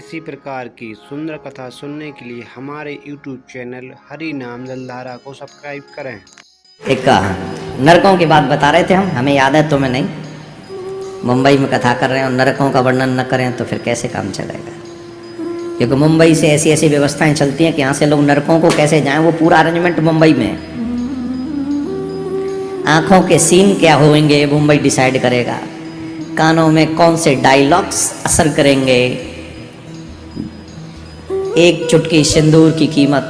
इसी प्रकार की सुंदर कथा सुनने के लिए हमारे YouTube चैनल हरि नाम जलधारा को सब्सक्राइब करें। एक नरकों की बात बता रहे थे हमें याद है तुम्हें नहीं। मुंबई में कथा कर रहे हैं और नरकों का वर्णन न करें तो फिर कैसे काम चलेगा। क्योंकि मुंबई से ऐसी ऐसी व्यवस्थाएं चलती हैं कि यहाँ से लोग नरकों को कैसे जाएं, वो पूरा अरेंजमेंट मुंबई में है। आंखों के सीन क्या होंगे मुंबई डिसाइड करेगा, कानों में कौन से डायलॉग्स असर करेंगे, एक चुटकी सिंदूर की कीमत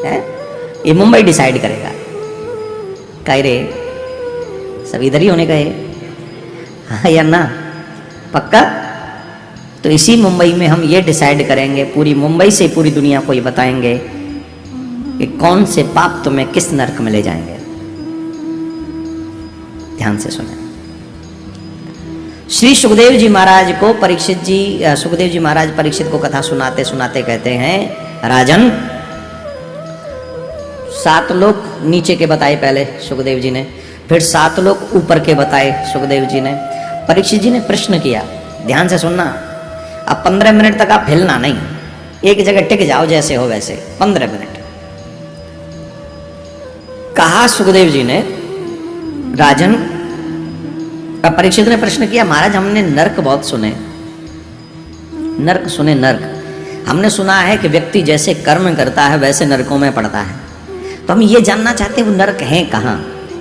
है, ये मुंबई डिसाइड करेगा। कह रे सब इधर ही होने का है, हाँ या ना, पक्का। तो इसी मुंबई में हम ये डिसाइड करेंगे, पूरी मुंबई से पूरी दुनिया को ये बताएंगे कि कौन से पाप तुम्हें किस नरक में ले जाएंगे। ध्यान से सुने। श्री सुखदेव जी महाराज को सुखदेव जी महाराज परीक्षित को कथा सुनाते सुनाते कहते हैं, राजन 7 लोक नीचे के बताए पहले सुखदेव जी ने, फिर 7 लोक ऊपर के बताए सुखदेव जी ने। परीक्षित जी ने प्रश्न किया, ध्यान से सुनना। अब 15 मिनट तक आप हिलना नहीं, एक जगह टिक जाओ जैसे हो वैसे। 15 मिनट कहा सुखदेव जी ने, राजन। परीक्षित ने प्रश्न किया, महाराज हमने नरक बहुत सुने, नरक सुने। नरक हमने सुना है कि व्यक्ति जैसे कर्म करता है वैसे नरकों में पड़ता है, तो हम ये जानना चाहते हैं वो नरक है कहाँ।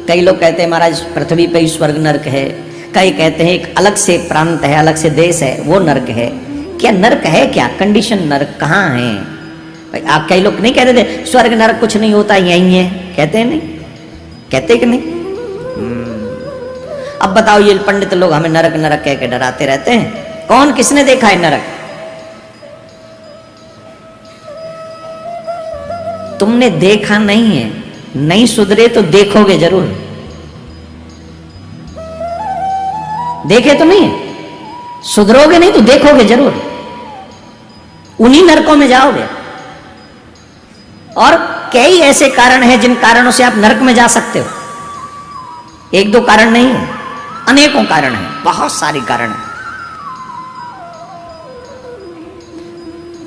कई लोग कहते हैं महाराज पृथ्वी पे ही स्वर्ग नरक है, कई कहते हैं एक अलग से प्रांत है, अलग से देश है, वो नरक है। क्या नरक है, क्या कंडीशन नरक कहाँ है भाई। आप कई लोग नहीं कहते थे स्वर्ग नरक कुछ नहीं होता यही है, कहते हैं नहीं, कहते कि नहीं। अब बताओ ये पंडित लोग हमें नरक नरक कह के डराते रहते हैं, कौन किसने देखा है नरक। तुमने देखा नहीं है, नहीं सुधरे तो देखोगे जरूर। देखे तो नहीं है, सुधरोगे नहीं तो देखोगे जरूर, उन्हीं नरकों में जाओगे। और कई ऐसे कारण हैं जिन कारणों से आप नरक में जा सकते हो। 1-2 कारण नहीं है, अनेकों कारण हैं, बहुत सारे कारण हैं।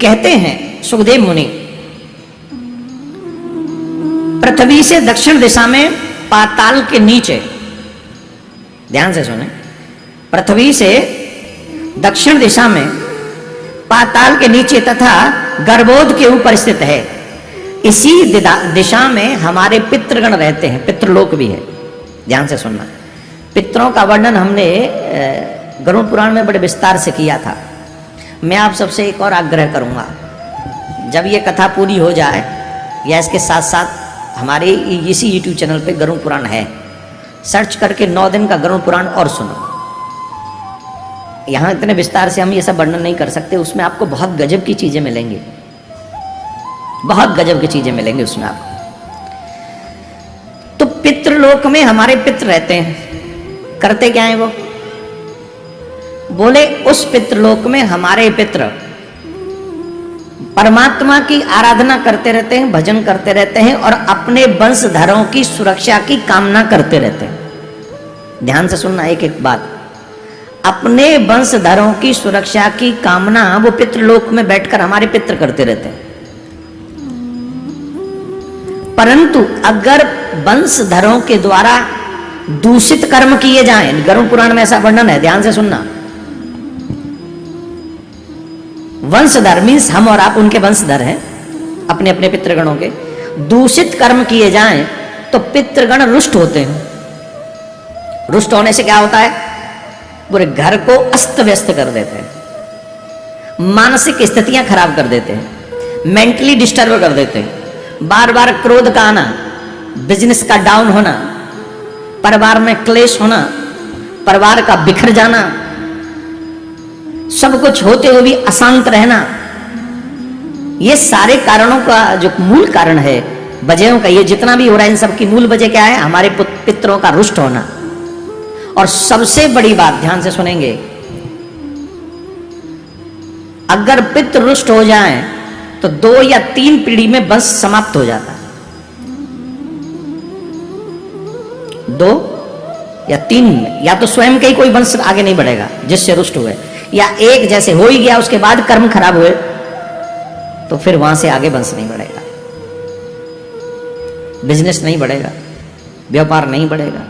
कहते हैं सुखदेव मुनि, पृथ्वी से दक्षिण दिशा में पाताल के नीचे, ध्यान से सुने, पृथ्वी से दक्षिण दिशा में पाताल के नीचे तथा गर्भोद के ऊपर स्थित है। इसी दिशा में हमारे पितृगण रहते हैं, पितृलोक भी है। ध्यान से सुनना। पितरों का वर्णन हमने गरुड़ पुराण में बड़े विस्तार से किया था। मैं आप सबसे एक और आग्रह करूंगा, जब ये कथा पूरी हो जाए या इसके साथ साथ हमारे इसी YouTube चैनल पे गरुड़ पुराण है, सर्च करके 9 दिन का गरुड़ पुराण और सुनो। यहाँ इतने विस्तार से हम ये सब वर्णन नहीं कर सकते, उसमें आपको बहुत गजब की चीजें मिलेंगी, बहुत गजब की चीजें मिलेंगी उसमें आपको। तो पितृलोक में हमारे पितृ रहते हैं, करते क्या है वो, बोले उस पितृलोक में हमारे पितृ परमात्मा की आराधना करते रहते हैं, भजन करते रहते हैं और अपने वंशधरों की सुरक्षा की कामना करते रहते हैं। ध्यान से सुनना एक एक बात। अपने वंशधरों की सुरक्षा की कामना वो पितृलोक में बैठकर हमारे पितृ करते रहते हैं। परंतु अगर वंशधरों के द्वारा दूषित कर्म किए जाएं, गरुड़ पुराण में ऐसा वर्णन है, ध्यान से सुनना। वंशधर मीन्स हम और आप उनके वंशधर हैं, अपने अपने पितृगणों के। दूषित कर्म किए जाएं तो पितृगण रुष्ट होते हैं। रुष्ट होने से क्या होता है, पूरे घर को अस्त व्यस्त कर देते हैं, मानसिक स्थितियां खराब कर देते हैं, मेंटली डिस्टर्ब कर देते हैं। बार बार क्रोध का आना, बिजनेस का डाउन होना, परिवार में क्लेश होना, परिवार का बिखर जाना, सब कुछ होते हुए भी अशांत रहना, ये सारे कारणों का जो मूल कारण है, वजहों का, ये जितना भी हो रहा है इन सब की मूल वजह क्या है, हमारे पितरों का रुष्ट होना। और सबसे बड़ी बात ध्यान से सुनेंगे, अगर पितृ रुष्ट हो जाएं तो 2 या 3 पीढ़ी में वंश समाप्त हो जाता है। 2 या 3 में, या तो स्वयं का ही कोई वंश आगे नहीं बढ़ेगा जिससे रुष्ट हुए, या एक जैसे हो ही गया उसके बाद कर्म खराब हुए तो फिर वहां से आगे वंश नहीं बढ़ेगा, बिजनेस नहीं बढ़ेगा, व्यापार नहीं बढ़ेगा,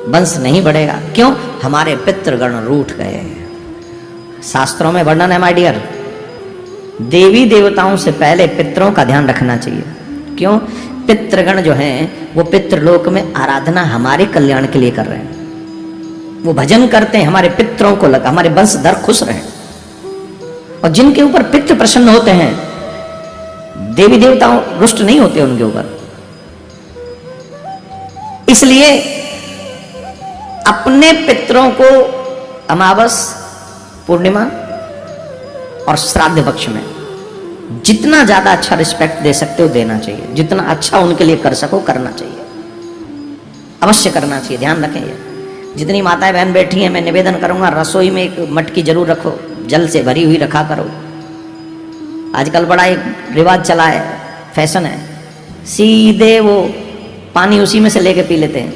वंश नहीं बढ़ेगा। क्यों? हमारे पितृगण रूठ गए। शास्त्रों में वर्णन है माय डियर, देवी देवताओं से पहले पितरों का ध्यान रखना चाहिए। क्यों? पितृगण जो हैं वो पितृलोक में आराधना हमारे कल्याण के लिए कर रहे हैं, वो भजन करते हैं हमारे पितरों को लगा, हमारे वंशधर खुश रहे। और जिनके ऊपर पितृ प्रसन्न होते हैं देवी देवताओं रुष्ट नहीं होते उनके ऊपर। इसलिए अपने पितरों को अमावस, पूर्णिमा और श्राद्ध पक्ष में जितना ज्यादा अच्छा रिस्पेक्ट दे सकते हो देना चाहिए, जितना अच्छा उनके लिए कर सको करना चाहिए, अवश्य करना चाहिए। ध्यान रखें ये, जितनी माताएं बहन बैठी हैं मैं निवेदन करूंगा रसोई में एक मटकी जरूर रखो, जल से भरी हुई रखा करो। आजकल बड़ा एक रिवाज चला है, फैशन है, सीधे वो पानी उसी में से लेके पी लेते हैं।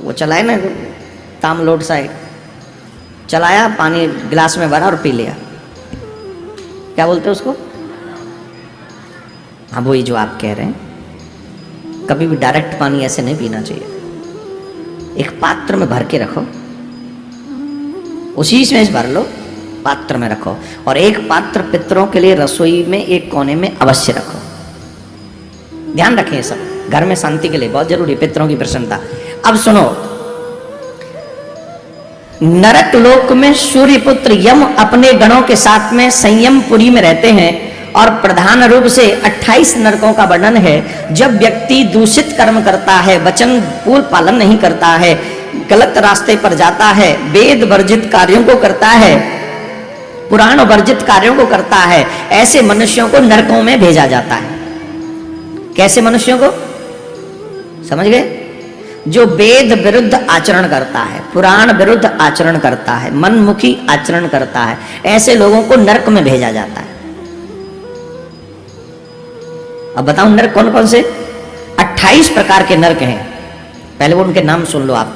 वो चलाए ना तामलोट साइड, चलाया पानी गिलास में भरा और पी लिया, क्या बोलते हैं उसको? हाँ वही जो आप कह रहे हैं। कभी भी डायरेक्ट पानी ऐसे नहीं पीना चाहिए, एक पात्र में भर के रखो, उसी में भर लो, पात्र में रखो, और एक पात्र पितरों के लिए रसोई में एक कोने में अवश्य रखो। ध्यान रखें ये सब, घर में शांति के लिए बहुत जरूरी, पितरों की प्रसन्नता। अब सुनो, नरक लोक में सूर्यपुत्र यम अपने गणों के साथ में संयमपुरी में रहते हैं, और प्रधान रूप से 28 नरकों का वर्णन है। जब व्यक्ति दूषित कर्म करता है, वचन पूर्ण पालन नहीं करता है, गलत रास्ते पर जाता है, वेद वर्जित कार्यों को करता है, पुराण वर्जित कार्यों को करता है, ऐसे मनुष्यों को नरकों में भेजा जाता है। कैसे मनुष्यों को? समझ गए? जो वेद विरुद्ध आचरण करता है, पुराण विरुद्ध आचरण करता है, मनमुखी आचरण करता है, ऐसे लोगों को नरक में भेजा जाता है। अब बताओ नरक कौन कौन से? 28 प्रकार के नरक हैं। पहले वो उनके नाम सुन लो आप।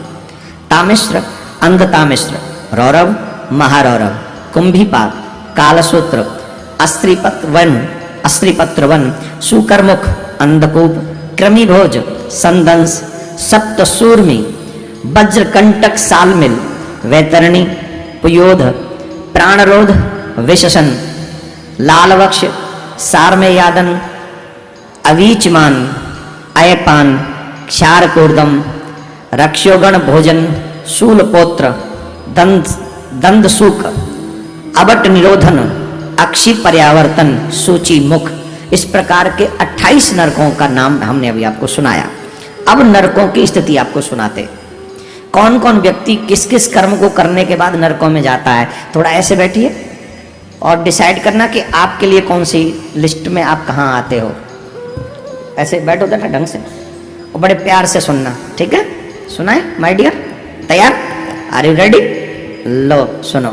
तामिश्र, अंधतामिश्र, रौरव, महारौरव, कुंभीपाक, कालसूत्र, अस्त्रीपत्र वन, सुकरमुख, अंधकूप, कृमिभोज, संदंस, सप्तसूर्मी, वज्रकंटक, सालमिल, वैतरणी, पुयोध, प्राणरोध, विशसन, लालवक्ष, सारमेयादन, अवीचमान, अयपान, क्षारकोर्दम, रक्षोगण भोजन, शूलपोत्र, दंदसूक, अबट निरोधन, अक्षी पर्यावर्तन, सूची मुख। इस प्रकार के 28 नरकों का नाम हमने अभी आपको सुनाया। अब नरकों की स्थिति आपको सुनाते, कौन कौन व्यक्ति किस किस कर्म को करने के बाद नरकों में जाता है। थोड़ा ऐसे बैठिए और डिसाइड करना कि आपके लिए कौन सी लिस्ट में आप कहाँ आते हो। ऐसे बैठो ना ढंग से और बड़े प्यार से सुनना, ठीक है? सुनाए माय डियर? तैयार? Are you ready? लो सुनो।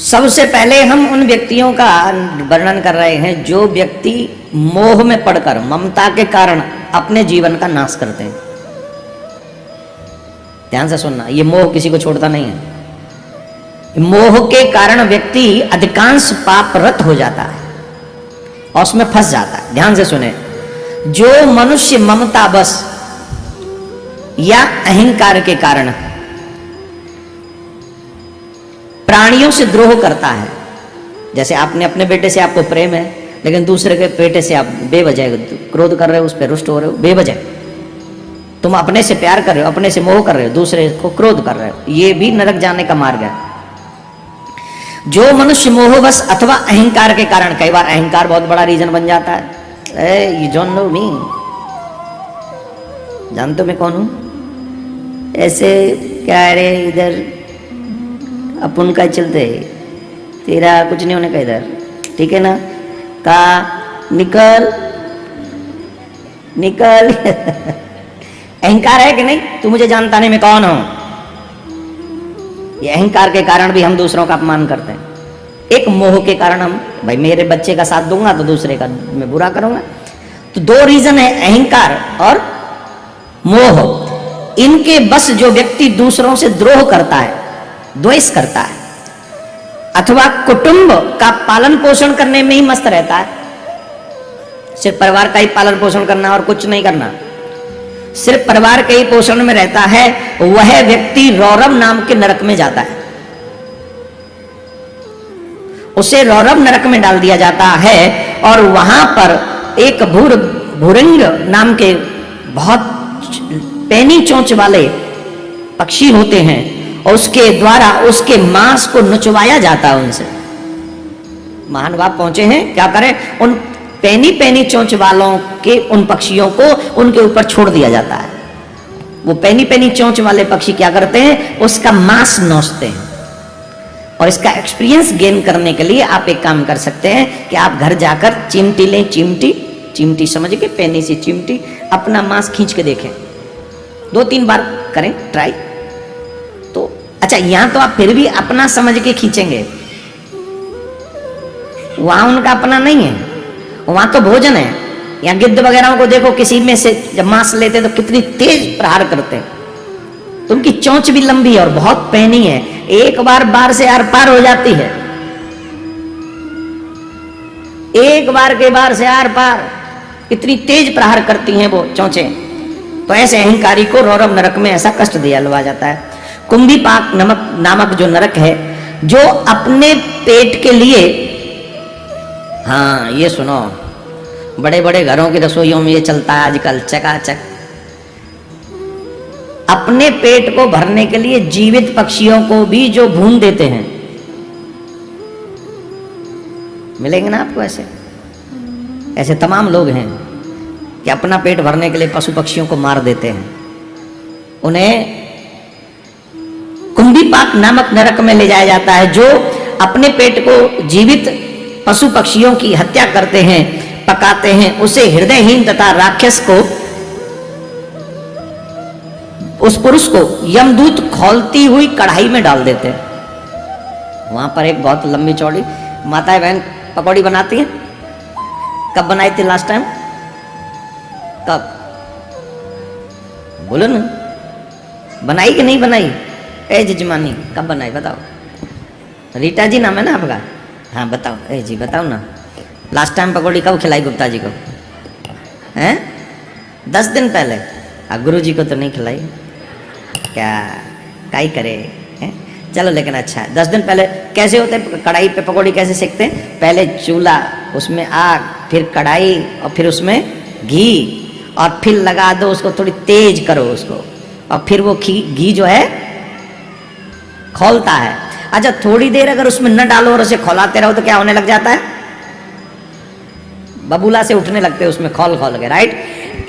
सबसे पहले हम उन व्यक्तियों का वर्णन कर रहे हैं जो व्यक्ति मोह में पड़कर, ममता के कारण अपने जीवन का नाश करते हैं। ध्यान से सुनना, ये मोह किसी को छोड़ता नहीं है। मोह के कारण व्यक्ति अधिकांश पापरत हो जाता है और उसमें फंस जाता है। ध्यान से सुने, जो मनुष्य ममता बस या अहंकार के कारण प्राणियों से द्रोह करता है, जैसे आपने अपने बेटे से आपको प्रेम है लेकिन दूसरे के बेटे से आप बेवजह क्रोध कर रहे हो, उस पर रुष्ट हो रहे हो, बेवजह तुम अपने से प्यार कर रहे हो, अपने से मोह कर रहे हो, दूसरे को क्रोध कर रहे हो, ये भी नरक जाने का मार्ग है। जो मनुष्य मोहवश अथवा अहंकार के कारण, कई बार अहंकार बहुत बड़ा रीजन बन जाता है। यू डोंट नो मी, जानते हो मैं कौन हूं? ऐसे क्या रे, इधर अपन का चलते, तेरा कुछ नहीं होने का इधर, ठीक है ना? का निकल निकल अहंकार है कि नहीं? तू मुझे जानता नहीं मैं कौन हूं। ये अहंकार के कारण भी हम दूसरों का अपमान करते हैं। एक मोह के कारण हम, भाई मेरे बच्चे का साथ दूंगा तो दूसरे का मैं बुरा करूंगा। तो दो रीजन है, अहंकार और मोह, इनके बस जो व्यक्ति दूसरों से द्रोह करता है, द्वेष करता है, अथवा कुटुंब का पालन पोषण करने में ही मस्त रहता है, सिर्फ परिवार का ही पालन पोषण करना और कुछ नहीं करना, सिर्फ परिवार के ही पोषण में रहता है, वह व्यक्ति रौरव नाम के नरक में जाता है। उसे रौरव नरक में डाल दिया जाता है और वहां पर एक भूरिंग नाम के बहुत पैनी चोंच वाले पक्षी होते हैं और उसके द्वारा उसके मांस को नुचवाया जाता है उनसे। महान बाप पहुंचे हैं, क्या करें, उन पैनी चोंच वालों के उन पक्षियों को उनके ऊपर छोड़ दिया जाता है। वो पैनी चोंच वाले पक्षी क्या करते हैं, उसका मांस नोचते हैं। और इसका एक्सपीरियंस गेन करने के लिए आप एक काम कर सकते हैं कि आप घर जाकर चिमटी लें, चिमटी समझ के, पैनी सी चिमटी, अपना मांस खींच के देखें, 2-3 बार करें ट्राई। तो अच्छा, यहां तो आप फिर भी अपना समझ के खींचेंगे, वहां उनका अपना नहीं है, वहां तो भोजन है। यहाँ गिद्ध वगैरह को देखो, किसी में से जब मांस लेते हैं तो कितनी तेज प्रहार करते हैं, तो उनकी चोंच भी लंबी है और बहुत पैनी है, एक बार से आर पार हो जाती है, एक बार के बार से आर पार, इतनी तेज प्रहार करती हैं वो चोंचें। तो ऐसे अहंकारी को रौरव नरक में ऐसा कष्ट दिया जाता है। कुंभीपाक नामक जो नरक है, जो अपने पेट के लिए, हाँ ये सुनो, बड़े बड़े घरों की रसोइयों में ये चलता है आजकल चकाचक, अपने पेट को भरने के लिए जीवित पक्षियों को भी जो भून देते हैं, मिलेंगे ना आपको ऐसे तमाम लोग हैं कि अपना पेट भरने के लिए पशु पक्षियों को मार देते हैं। उन्हें कुंभीपाक नामक नरक में ले जाया जाता है। जो अपने पेट को जीवित पशु पक्षियों की हत्या करते हैं, पकाते हैं, उसे हृदयहीन तथा राक्षस को, उस पुरुष को यमदूत खौलती हुई कढ़ाई में डाल देते हैं। वहां पर एक बहुत लंबी चौड़ी माताएं बहन पकौड़ी बनाती हैं। कब बनाई थी लास्ट टाइम? कब? बोलो ना, बनाई कि नहीं बनाई? ए जजमानी कब बनाई बताओ? रीटा जी नाम है ना आपका? हाँ बताओ, ए जी बताओ ना, लास्ट टाइम पकौड़ी कब खिलाई गुप्ता जी को? हैं? 10 दिन पहले। गुरु जी को तो नहीं खिलाई, क्या ही करे हैं? चलो लेकिन अच्छा है, 10 दिन पहले कैसे होते हैं? कढ़ाई पे पकौड़ी कैसे सेकते हैं? पहले चूल्हा, उसमें आग, फिर कढ़ाई और फिर उसमें घी, और फिर लगा दो उसको, थोड़ी तेज करो उसको, और फिर वो घी जो है खौलता है। अच्छा, थोड़ी देर अगर उसमें न डालो और उसे खौलाते रहो तो क्या होने लग जाता है? बबूला से उठने लगते हैं उसमें खौल के, राइट?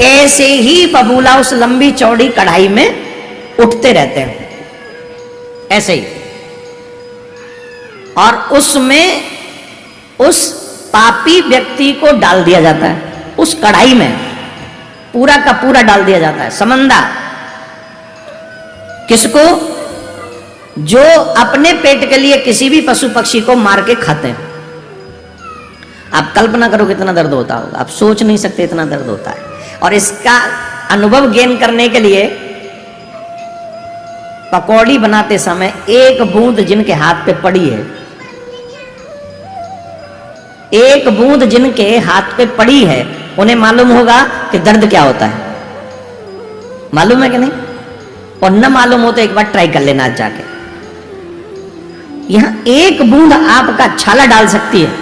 ऐसे ही बबूला उस लंबी चौड़ी कढ़ाई में उठते रहते हैं, ऐसे ही। और उसमें उस पापी व्यक्ति को डाल दिया जाता है, उस कढ़ाई में पूरा का पूरा डाल दिया जाता है, समंदा। किसको? जो अपने पेट के लिए किसी भी पशु पक्षी को मार के खाते हैं। आप कल्पना करो कितना दर्द होता होगा, आप सोच नहीं सकते इतना दर्द होता है। और इसका अनुभव गेन करने के लिए पकौड़ी बनाते समय एक बूंद जिनके हाथ पे पड़ी है, एक बूंद जिनके हाथ पे पड़ी है, उन्हें मालूम होगा कि दर्द क्या होता है। मालूम है कि नहीं? और न मालूम हो तो एक बार ट्राई कर लेना आज जाके। यहां एक बूंद आपका छाला डाल सकती है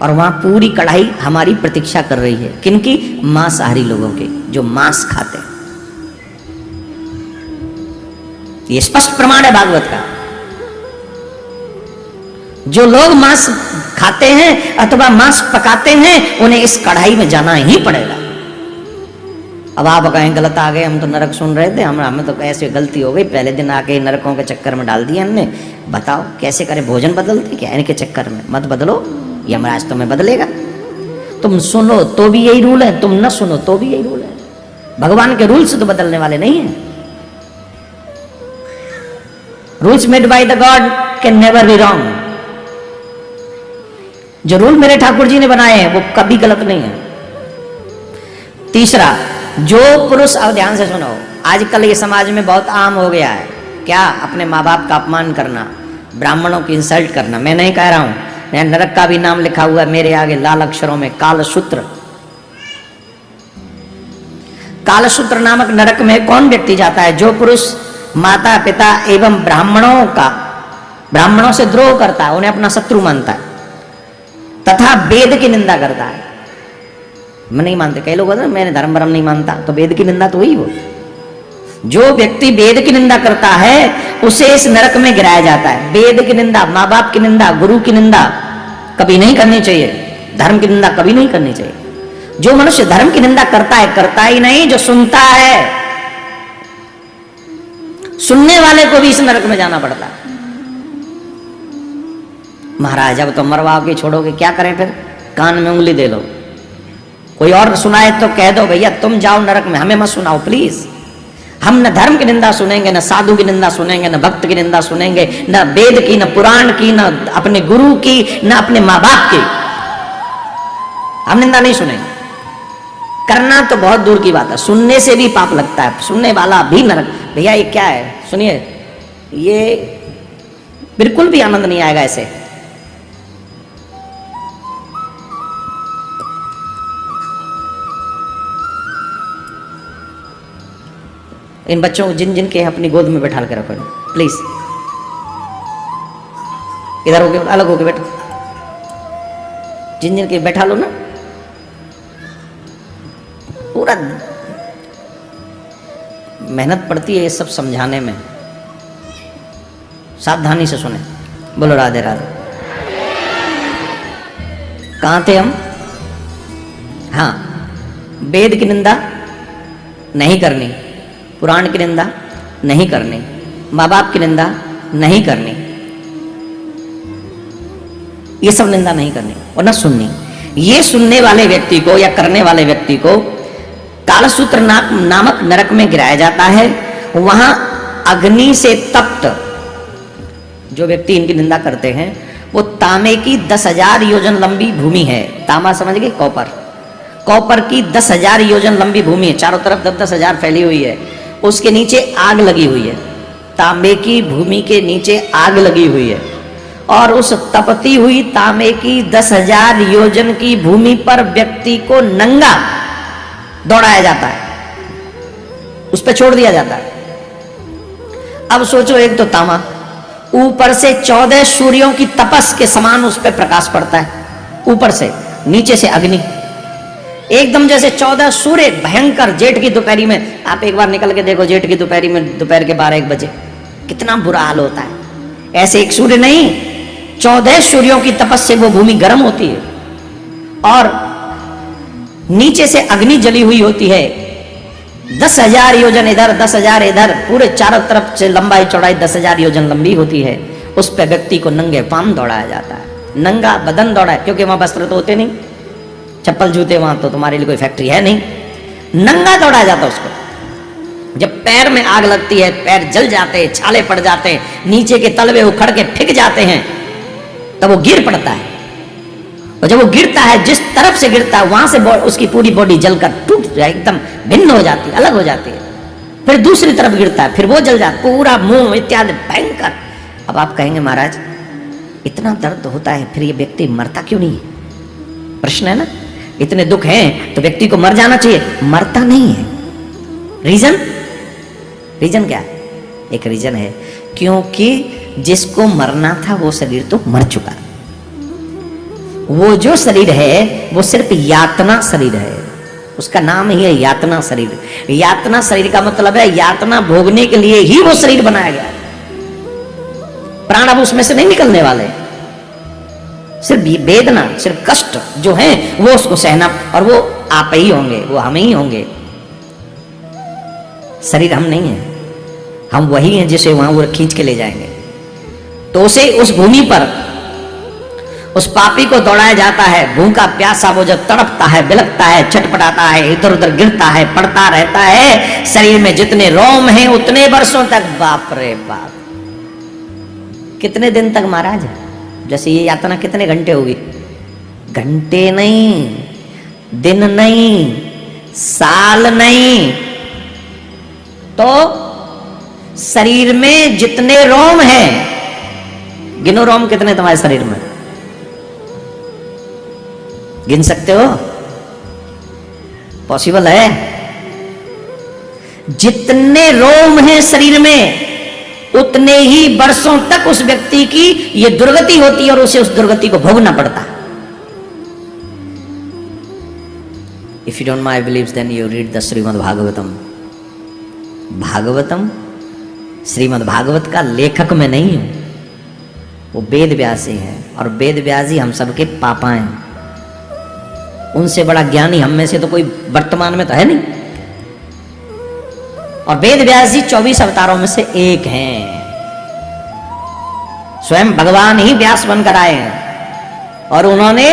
और वहां पूरी कढ़ाई हमारी प्रतीक्षा कर रही है। किनकी? मांसाहारी लोगों के, जो मांस खाते हैं। ये स्पष्ट प्रमाण है भागवत का। जो लोग मांस खाते हैं अथवा मांस पकाते हैं, उन्हें इस कढ़ाई में जाना ही पड़ेगा। अब आप कहें गलत आ गए, हम तो नरक सुन रहे थे, हमें तो ऐसे गलती हो गई, पहले दिन आके नरकों के चक्कर में डाल दिया हमने। बताओ कैसे करें? भोजन बदलते क्या इनके चक्कर में? मत बदलो, यमराज तुम्हें बदलेगा। तुम सुनो तो भी यही रूल है, तुम न सुनो तो भी यही रूल है। भगवान के रूल्स तो बदलने वाले नहीं है। Rules made by the God can never be wrong. जो रूल मेरे ठाकुर जी ने बनाए हैं वो कभी गलत नहीं है। तीसरा, जो पुरुष, अब ध्यान से सुनो, आजकल ये समाज में बहुत आम हो गया है क्या, अपने माँ बाप का अपमान करना, ब्राह्मणों की इंसल्ट करना। मैं नहीं कह रहा हूं, मैं नरक का भी नाम लिखा हुआ है मेरे आगे लाल अक्षरों में, कालसूत्र। कालसूत्र नामक नरक में कौन व्यक्ति जाता है? जो पुरुष माता पिता एवं ब्राह्मणों से द्रोह करता है, उन्हें अपना शत्रु मानता है, तथा वेद की निंदा करता है। मैं नहीं मानते, कई लोग होते हैं मैंने धर्म नहीं मानता, तो वेद की निंदा तो हुई वो। जो व्यक्ति वेद की निंदा करता है उसे इस नरक में गिराया जाता है। वेद की निंदा, माँ बाप की निंदा, गुरु की निंदा कभी नहीं करनी चाहिए, धर्म की निंदा कभी नहीं करनी चाहिए। जो मनुष्य धर्म की निंदा करता है, करता ही नहीं, जो सुनता है, सुनने वाले को भी इस नरक में जाना पड़ता है। महाराज जब तुम मरवाओगे छोड़ोगे क्या करें फिर? कान में उंगली दे लो, कोई और सुनाए तो कह दो भैया तुम जाओ नरक में, हमें मत सुनाओ प्लीज। हम न धर्म की निंदा सुनेंगे, न साधु की निंदा सुनेंगे, न भक्त की निंदा सुनेंगे, न वेद की, न पुराण की, न अपने गुरु की, न अपने माँ बाप की। हम निंदा नहीं सुनेंगे। करना तो बहुत दूर की बात है, सुनने से भी पाप लगता है, सुनने वाला भी नरक। भैया ये क्या है, सुनिए, ये बिल्कुल भी आनंद नहीं आएगा ऐसे। इन बच्चों को जिन जिन के अपनी गोद में बैठा के रखो प्लीज, इधर होके अलग होके बैठो, जिन जिन के बैठा लो ना। पूरा मेहनत पड़ती है ये सब समझाने में, सावधानी से सुने। बोलो राधे राधे। कहाँ थे हम? हाँ, वेद की निंदा नहीं करनी, पुराण की निंदा नहीं करनी, माँ बाप की निंदा नहीं करनी, ये सब निंदा नहीं करनी और न सुननी। ये सुनने वाले व्यक्ति को या करने वाले व्यक्ति को कालसूत्र नामक नरक में गिराया जाता है। वहां अग्नि से तप्त जो व्यक्ति इनकी निंदा करते हैं वो तांबे की 10,000 योजन लंबी भूमि है। तांबा समझ गए? कॉपर, कॉपर की 10,000 योजन लंबी भूमि है, चारों तरफ 10,000 फैली हुई है, उसके नीचे आग लगी हुई है। तांबे की भूमि के नीचे आग लगी हुई है और उस तपती हुई तांबे की 10,000 योजन की भूमि पर व्यक्ति को नंगा दौड़ाया जाता है, उस पर छोड़ दिया जाता है। अब सोचो, एक तो तांबा, ऊपर से 14 सूर्यों की तपस के समान उस पर प्रकाश पड़ता है, ऊपर से, नीचे से अग्नि, एकदम जैसे 14 सूर्य भयंकर। जेठ की दोपहरी में आप एक बार निकल के देखो, जेठ की दोपहरी में, दोपहर के 12-1 बजे कितना बुरा हाल होता है। ऐसे एक सूर्य नहीं, 14 सूर्यों की तपस से वो भूमि गर्म होती है और नीचे से अग्नि जली हुई होती है। 10,000 योजन इधर, 10,000 इधर, पूरे चारों तरफ से लंबाई चौड़ाई 10,000 योजन लंबी होती है। उस पर व्यक्ति को नंगे पांव दौड़ाया जाता है, नंगा बदन दौड़ाया, क्योंकि वहां वस्त्र तो होते नहीं, चप्पल जूते वहां तो तुम्हारे लिए कोई फैक्ट्री है नहीं, नंगा दौड़ाया जाता उसको। जब पैर में आग लगती है, पैर जल जाते हैं, छाले पड़ जाते हैं, नीचे के तलवे उखड़ के फेंक जाते हैं, तब वो गिर पड़ता है। और जब वो गिरता है, जिस तरफ से गिरता है वहां से उसकी पूरी बॉडी जलकर टूट जाए, एकदम भिन्न हो जाती है, अलग हो जाती है। फिर दूसरी तरफ गिरता है, फिर वो जल जाता, पूरा मुंह इत्यादि भयंकर। अब आप कहेंगे महाराज इतना दर्द होता है, फिर ये व्यक्ति मरता क्यों नहीं? प्रश्न है ना। इतने दुख हैं तो व्यक्ति को मर जाना चाहिए, मरता नहीं है। रीजन, रीजन क्या है? एक रीजन है क्योंकि जिसको मरना था वो शरीर तो मर चुका। वो जो शरीर है वो सिर्फ यातना शरीर है, उसका नाम ही है यातना शरीर। यातना शरीर का मतलब है यातना भोगने के लिए ही वो शरीर बनाया गया है। प्राण अब उसमें से नहीं निकलने वाले, सिर्फ वेदना, सिर्फ कष्ट जो है वो उसको सहना, और वो आप ही होंगे, वो हम ही होंगे। शरीर हम नहीं है, हम वही हैं जिसे वहां वो खींच के ले जाएंगे। तो उसे उस भूमि पर उस पापी को दौड़ाया जाता है। भूखा प्यासा वो जब तड़पता है, बिलखता है, छटपटाता है, इधर उधर गिरता है, पड़ता रहता है, शरीर में जितने रोम हैं उतने वर्षों तक। बाप रे बाप, कितने दिन तक महाराज? जैसे ये यातना कितने घंटे होगी? घंटे नहीं, दिन नहीं, साल नहीं। तो शरीर में जितने रोम हैं, गिनो रोम कितने तुम्हारे शरीर में, गिन सकते हो? पॉसिबल है? जितने रोम हैं शरीर में उतने ही वर्षों तक उस व्यक्ति की ये दुर्गति होती है और उसे उस दुर्गति को भोगना पड़ता है। If you don't my believes then you read the Shrimad Bhagavatam. Bhagavatam Shrimad Bhagavat का लेखक मैं नहीं हूं, वो वेद व्यासी हैं और वेद व्यासी हम सबके पापा हैं। उनसे बड़ा ज्ञानी हम में से तो कोई वर्तमान में तो है नहीं। और वेद व्यास जी 24 अवतारों में से एक हैं। स्वयं भगवान ही व्यास बनकर आए हैं और उन्होंने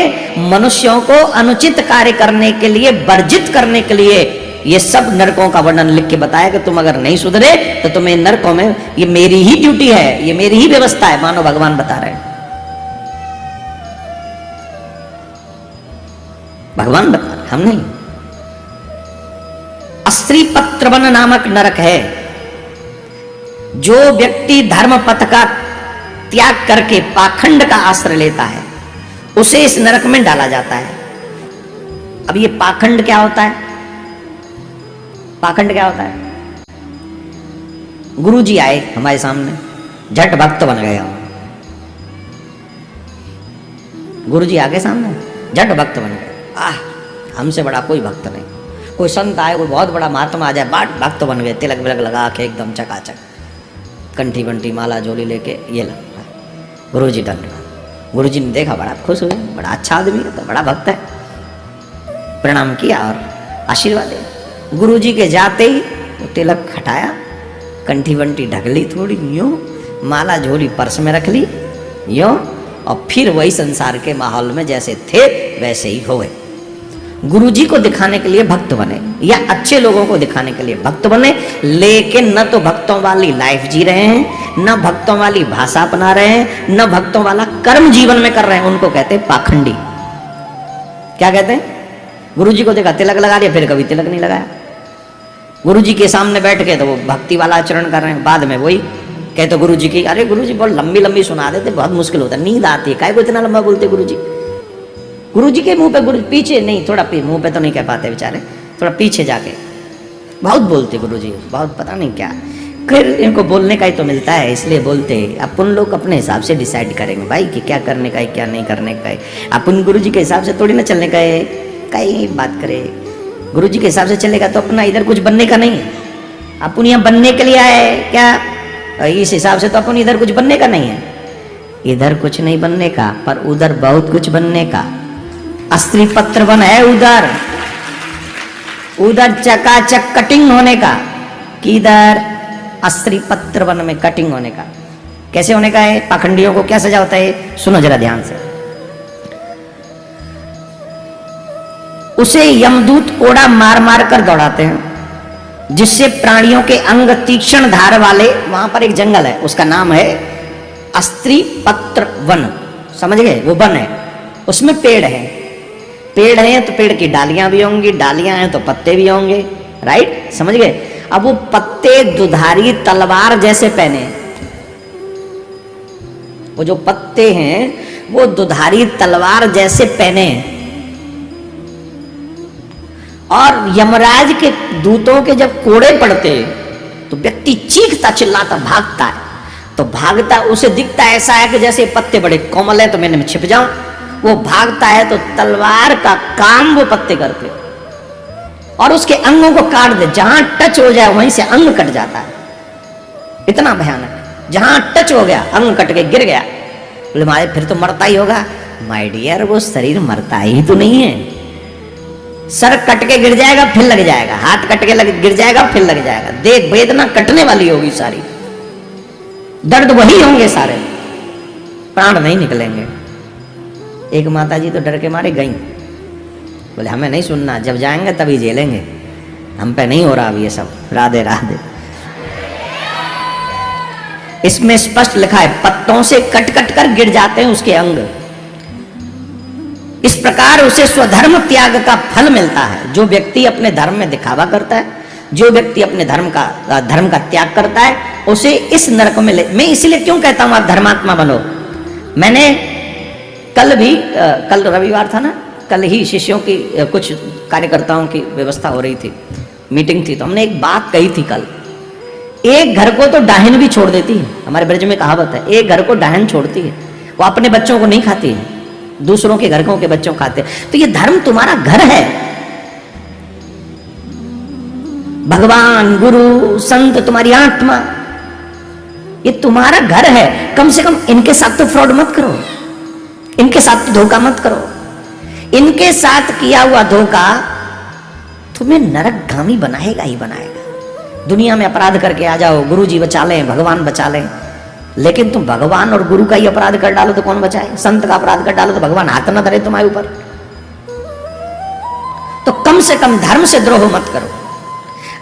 मनुष्यों को अनुचित कार्य करने के लिए, वर्जित करने के लिए ये सब नरकों का वर्णन लिख के बताया कि तुम अगर नहीं सुधरे तो तुम्हें नरकों में, ये मेरी ही ड्यूटी है, ये मेरी ही व्यवस्था है, मानो भगवान बता रहे हैं। भगवान बता रहे, हम नहीं। अस्त्री पत्र वन नामक नरक है। जो व्यक्ति धर्म पथ का त्याग करके पाखंड का आश्रय लेता है उसे इस नरक में डाला जाता है। अब ये पाखंड क्या होता है? पाखंड क्या होता है? गुरुजी आए हमारे सामने, झट भक्त बन गए हम। गुरुजी आगे सामने झट भक्त बन गए। हमसे बड़ा कोई भक्त नहीं। कोई संत आए, कोई बहुत बड़ा महात्मा आ जाए, बाट भक्त बन गए, तिलक विलक लगा के एकदम चकाचक, कंठी बंटी माला झोली लेके ये लगा। गुरुजी दंडवत। गुरुजी ने देखा, बड़ा खुश हुए, बड़ा अच्छा आदमी है, तो बड़ा भक्त है। प्रणाम किया और आशीर्वाद दिया। गुरुजी के जाते ही वो तिलक हटाया, कंठी बंटी ढक ली थोड़ी यूं, माला झोली पर्स में रख ली यूं, और फिर वही संसार के माहौल में जैसे थे वैसे ही हो गए। गुरुजी को दिखाने के लिए भक्त बने या अच्छे लोगों को दिखाने के लिए भक्त बने, लेकिन न तो भक्तों वाली लाइफ जी रहे हैं, न भक्तों वाली भाषा अपना रहे हैं, न भक्तों वाला कर्म जीवन में कर रहे हैं। उनको कहते हैं पाखंडी। क्या कहते हैं? गुरुजी को देखा, तिलक लगा दिया, फिर कभी तिलक नहीं लगाया। गुरुजी के सामने बैठ के तो वो भक्ति वाला आचरण कर रहे हैं, बाद में वही कहते गुरुजी की, अरे गुरुजी बहुत लंबी लंबी सुना देते, बहुत मुश्किल होता है, नींद आती है, काय को इतना लंबा बोलते गुरुजी। गुरुजी के मुंह पे, गुरु पीछे नहीं, थोड़ा मुंह पे तो नहीं कह पाते बेचारे, थोड़ा पीछे जाके बहुत बोलते गुरुजी, बहुत पता नहीं क्या। फिर इनको बोलने का ही तो मिलता है, इसलिए बोलते हैं। अपन लोग अपने हिसाब से डिसाइड करेंगे भाई कि क्या करने का है, क्या नहीं करने का है। अपन गुरुजी के हिसाब से थोड़ी ना चलने का है, कई बात करे। गुरुजी के हिसाब से चलेगा तो अपना इधर कुछ बनने का नहीं है। अपन यहाँ बनने के लिए आए क्या? इस हिसाब से तो अपन इधर कुछ बनने का नहीं है। इधर कुछ नहीं बनने का, पर उधर बहुत कुछ बनने का। अस्त्री पत्र वन है उधर, उधर चकाचक कटिंग होने का। किधर? अस्त्री पत्र वन में कटिंग होने का। कैसे होने का है? पाखंडियों को क्या सजा होता है, सुनो जरा ध्यान से। उसे यमदूत कोड़ा मार मार कर दौड़ाते हैं, जिससे प्राणियों के अंग तीक्ष्ण धार वाले, वहां पर एक जंगल है, उसका नाम है अस्त्री पत्र वन। समझ गए? वो वन है, उसमें पेड़ है। पेड़ है तो पेड़ की डालियां भी होंगी, डालियां हैं तो पत्ते भी होंगे, राइट? समझ गए? अब वो पत्ते दुधारी तलवार जैसे पहने, वो जो पत्ते हैं वो दुधारी तलवार जैसे पहने। और यमराज के दूतों के जब कोड़े पड़ते तो व्यक्ति चीखता चिल्लाता भागता है। तो भागता, उसे दिखता ऐसा है कि जैसे पत्ते बड़े कोमल है तो मैंने छिप जाऊं। वो भागता है तो तलवार का काम वो पत्ते करते और उसके अंगों को काट दे। जहां टच हो जाए वहीं से अंग कट जाता है। इतना भयानक, जहां टच हो गया अंग कट के गिर गया। बोले मारे फिर तो मरता ही होगा। माय डियर, वो शरीर मरता ही तो नहीं है। सर कट के गिर जाएगा फिर लग जाएगा, हाथ कट के गिर जाएगा फिर लग जाएगा। देख, वेदना कटने वाली होगी सारी, दर्द वही होंगे सारे, प्राण नहीं निकलेंगे। एक माता जी तो डर के मारे गई, बोले हमें नहीं सुनना, जब जाएंगे तभी झेलेंगे, हम पे नहीं हो रहा अब ये सब। राधे राधे। इसमें स्पष्ट लिखा है पत्तों से कट कट कर गिर जाते हैं उसके अंग। इस प्रकार उसे स्वधर्म त्याग का फल मिलता है। जो व्यक्ति अपने धर्म में दिखावा करता है, जो व्यक्ति अपने धर्म का त्याग करता है, उसे इस नरक में मैं इसलिए क्यों कहता हूं आप धर्मात्मा बनो। मैंने कल रविवार था ना, कल ही शिष्यों की कुछ कार्यकर्ताओं की व्यवस्था हो रही थी, मीटिंग थी, तो हमने एक बात कही थी कल, एक घर को तो डाहन भी छोड़ देती है। हमारे ब्रज में कहावत है, एक घर को डाहन छोड़ती है, वो अपने बच्चों को नहीं खाती है, दूसरों के घरों के बच्चों खाते हैं। तो ये धर्म तुम्हारा घर है, भगवान गुरु संत तुम्हारी आत्मा, ये तुम्हारा घर है। कम से कम इनके साथ तो फ्रॉड मत करो, इनके साथ तो धोखा मत करो। इनके साथ किया हुआ धोखा तुम्हें नरकगामी बनाएगा ही बनाएगा। दुनिया में अपराध करके आ जाओ, गुरु जी बचा लें, भगवान बचा लें, लेकिन तुम भगवान और गुरु का ही अपराध कर डालो तो कौन बचाए? संत का अपराध कर डालो तो भगवान हाथ न धरे तुम्हारे ऊपर। तो कम से कम धर्म से द्रोह मत करो।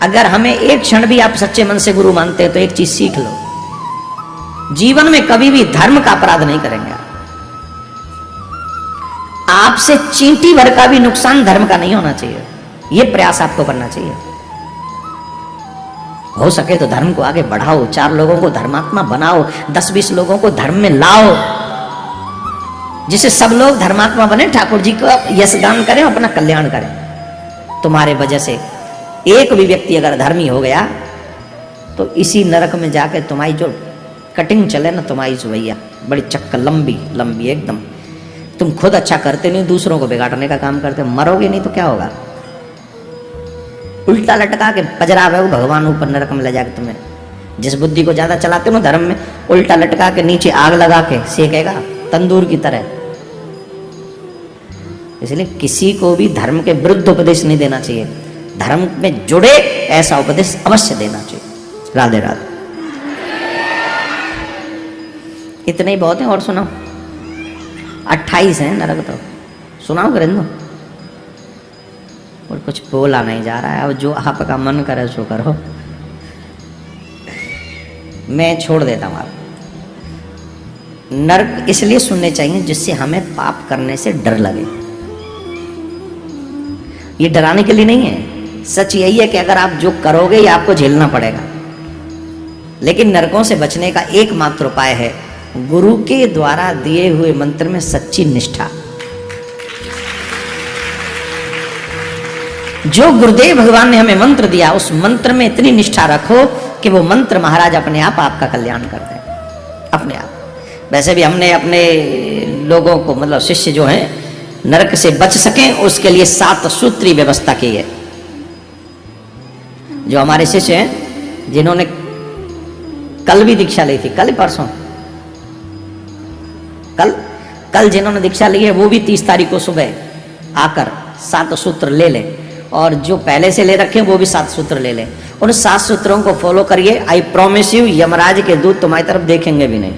अगर हमें एक क्षण भी आप सच्चे मन से गुरु मानते हो तो एक चीज सीख लो, जीवन में कभी भी धर्म का अपराध नहीं करेंगे। आपसे चींटी भर का भी नुकसान धर्म का नहीं होना चाहिए, यह प्रयास आपको करना चाहिए। हो सके तो धर्म को आगे बढ़ाओ, 4 लोगों को धर्मात्मा बनाओ, 10-20 लोगों को धर्म में लाओ, जिससे सब लोग धर्मात्मा बने, ठाकुर जी का यशगान करें, अपना कल्याण करें। तुम्हारे वजह से एक भी व्यक्ति अगर धर्मी हो गया तो इसी नरक में जाके तुम्हारी जो कटिंग चले ना, तुम्हारी सुवैया बड़ी चक्कर लंबी लंबी एकदम। तुम खुद अच्छा करते नहीं, दूसरों को बिगाड़ने का काम करते, मरोगे नहीं तो क्या होगा? उल्टा लटका के पजरावे वो भगवान ऊपर नरक में ले जाके तुम्हें, जिस बुद्धि को ज्यादा चलाते हो ना धर्म में, उल्टा लटका के नीचे आग लगा के सेकेगा तंदूर की तरह। इसलिए किसी को भी धर्म के विरुद्ध उपदेश नहीं देना चाहिए, धर्म में जुड़े ऐसा उपदेश अवश्य देना चाहिए। राधे राधे। इतने ही बहुत है, और सुनाओ। 28 है नरक, तो सुनाओ करें और कुछ बोला नहीं जा रहा है। अब जो आपका मन करे सो करो, मैं छोड़ देता हूं। आप नरक इसलिए सुनने चाहिए जिससे हमें पाप करने से डर लगे। ये डराने के लिए नहीं है, सच यही है कि अगर आप जो करोगे ये आपको झेलना पड़ेगा। लेकिन नरकों से बचने का एकमात्र उपाय है गुरु के द्वारा दिए हुए मंत्र में सच्ची निष्ठा। जो गुरुदेव भगवान ने हमें मंत्र दिया, उस मंत्र में इतनी निष्ठा रखो कि वो मंत्र महाराज अपने आप आपका कल्याण कर दे, अपने आप। वैसे भी हमने अपने लोगों को, मतलब शिष्य जो हैं, नरक से बच सकें उसके लिए 7 सूत्री व्यवस्था की है। जो हमारे शिष्य हैं जिन्होंने कल भी दीक्षा ली थी, कल परसों, कल जिन्होंने दीक्षा ली है वो भी 30 तारीख को सुबह आकर 7 सूत्र ले लें, और जो पहले से ले रखे हैं वो भी 7 सूत्र ले लें। उन 7 सूत्रों को फॉलो करिए। आई प्रॉमिस यू, यमराज के दूत तुम्हारी तरफ देखेंगे भी नहीं।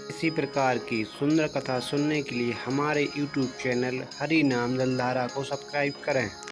इसी प्रकार की सुंदर कथा सुनने के लिए हमारे YouTube चैनल हरि नाम जलधारा को सब्सक्राइब करें।